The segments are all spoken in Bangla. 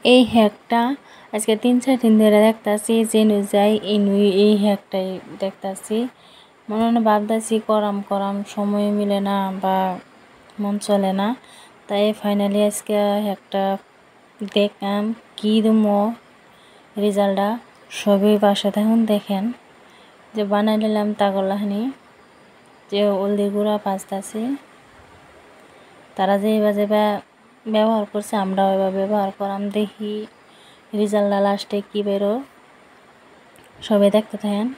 এই হ্যাকটা আজকে 3-4 দিন ধরে দেখতাছি যে যাই এই হ্যাকটাই দেখতাছি মনে মনে ভাবতাছি করাম সময় মিলে না বা মন চলে না, তাই ফাইনালি আজকে হ্যাকটা দেখলাম কি দুমো রেজাল্টটা সবই বাসা থাকুন দেখেন যে বানাই নিলাম তাগলাহানি যে হলদি গুঁড়া পাঁচতাছি তারা যে বাজে ব্যবহার করছে আমরা ওইভাবে ব্যবহার করাম দেখি রেজাল্টটা লাস্টে কী বেরো। সবাই দেখতে থাকেন,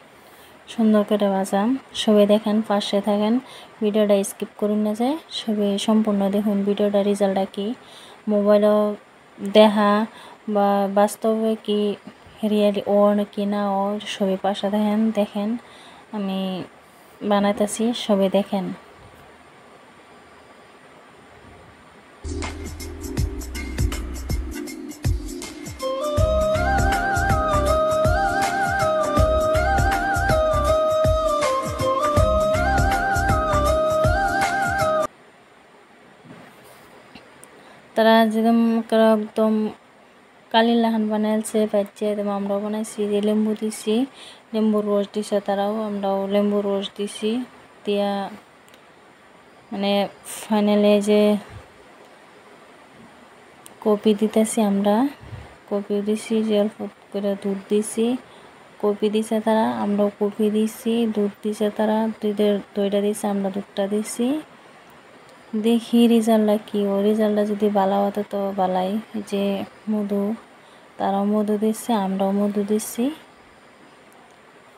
সুন্দর করে বাজাম, সবাই দেখেন, পাশে থাকেন, ভিডিওটা স্কিপ করুন না যায়, সবাই সম্পূর্ণ দেখুন ভিডিওটা রেজাল্টটা কি মোবাইলও দেখা বা বাস্তবে কি রিয়েলি ওর কি না ওর সবাই পাশে থাকেন দেখেন আমি বানাইতেছি, সবাই দেখেন। তারা যেরকম একদম কালির লাহান বানাইছে বাচ্চা একদম আমরাও বানাইছি, যে লেম্বু দিছি, লেম্বুর রস দিছে তারাও, আমরাও লেম্বুর রস দিছি দিয়া মানে ফাইনালে যে কপি দিতেছি আমরা, কপি দিছি, যে অল্প করে দুধ দিছি, কপি দিছে তারা, আমরাও কপি দিছি, দুধ দিছে তারা, দইটা দিছে, আমরা দুধটা দিছি, দেখি রেজাল্টটা কি। ও রেজাল্টটা যদি ভালো হতো তো ভালাই, যে মধু তারাও মধু দিচ্ছে, আমরাও মধু দিচ্ছি,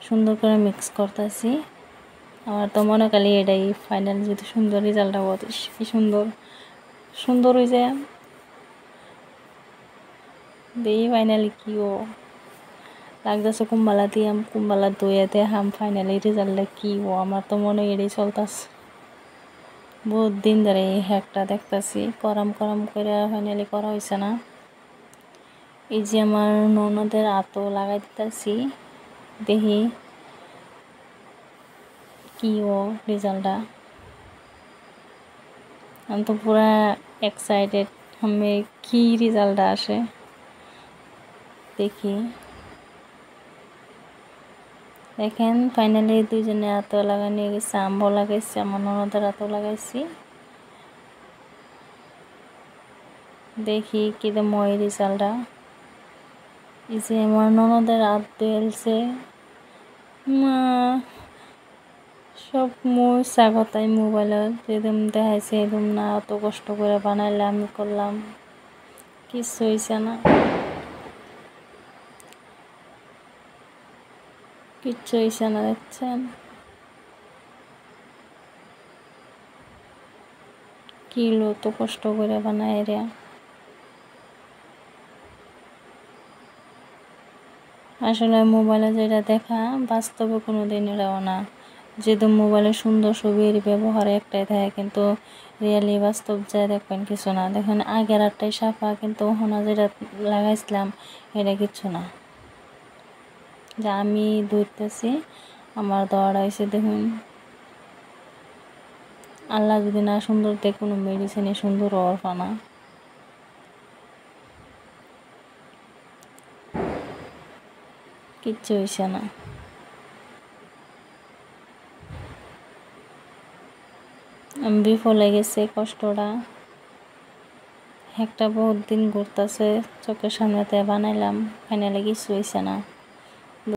সুন্দর করে মিক্স করতেছি। আমার তো মনে কালি এটাই ফাইনাল, যদি সুন্দর রেজাল্টটা হতো কি সুন্দর হয়ে যায়। দেখি ফাইনালি কি ও লাগতেছে, কুম্বালা দিয়াম, কুম্বালা দইয়াতে হাম ফাইনালি রেজাল্টটা কি ও। আমার তো মনে এটাই চলতেছে, বহুত দিন ধরে এই হ্যাকটা দেখতেছি, করাম করে ফাইনালি করা হয়েছে না। এই যে আমার ননদের আতো লাগাই দিতেছি, দেখি কি ও রেজাল্টটা। আমি তো পুরা এক্সাইটেড, আমি কি রেজাল্টটা আসে দেখি। দেখেন ফাইনালি দুইজনে আতো লাগা নিয়ে গেছে, আম্বও লাগাইছি, আমার ননদের আতো লাগাইছি, দেখি কি মই রেজাল্টটা। এই যে আমার ননদের হাত ধুয়েছে, মা সব মোর সাগতাই মোবাইলত যেরকম দেখাইছে এরকম না, অত কষ্ট করে বানাইলে আমি করলাম, কিচ্ছু হয়েছে না, কিচ্ছু হয়েছে না। দেখছেন কিলো তো কষ্ট করে বানায় রে। আসলে মোবাইলে যেটা দেখা বাস্তবে কোনো দিন এরাও না, যেহেতু মোবাইলে সুন্দর ছবির ব্যবহার একটাই থাকে, কিন্তু রিয়েলি বাস্তব যায় দেখবেন কিছু না। দেখেন আগের আরটাই সাফা, কিন্তু ওখানে যেটা লাগাইছিলাম এটা কিছু না। যা আমি ধরতেছি আমার দোয়াটা হয়েছে, দেখুন আল্লাহ যদি না সুন্দর দেখ কোনো মেডিসিনে সুন্দর হওয়ার পানা, কিচ্ছু হয়েছে না। আমি বিফলে গেছে কষ্টটা, একটা বহুত দিন ঘুরতেছে চোখের সামনেতে বানাইলাম, ফাইনালি কিছু হয়েছে না।